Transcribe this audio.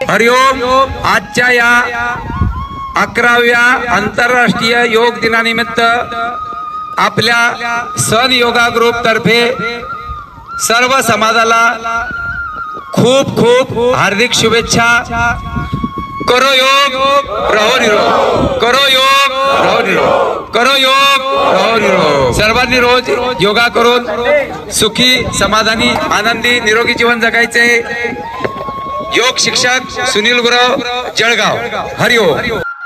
हरिओम। आजच्या या 11व्या आंतरराष्ट्रीय योग दिनानिमित्त आपल्या सन योगा ग्रुप तर्फे सर्व समाजाला खूप खूप हार्दिक शुभेच्छा। करो योग रहो निरोग, करो योग रहो निरोग, करो योग रहो निरोग। सर्वांनी रोज योगा करून सुखी समाधानी आनंदी निरोगी जीवन जगायचे। योग शिक्षक सुनील गुरव जळगाव। हरिओम।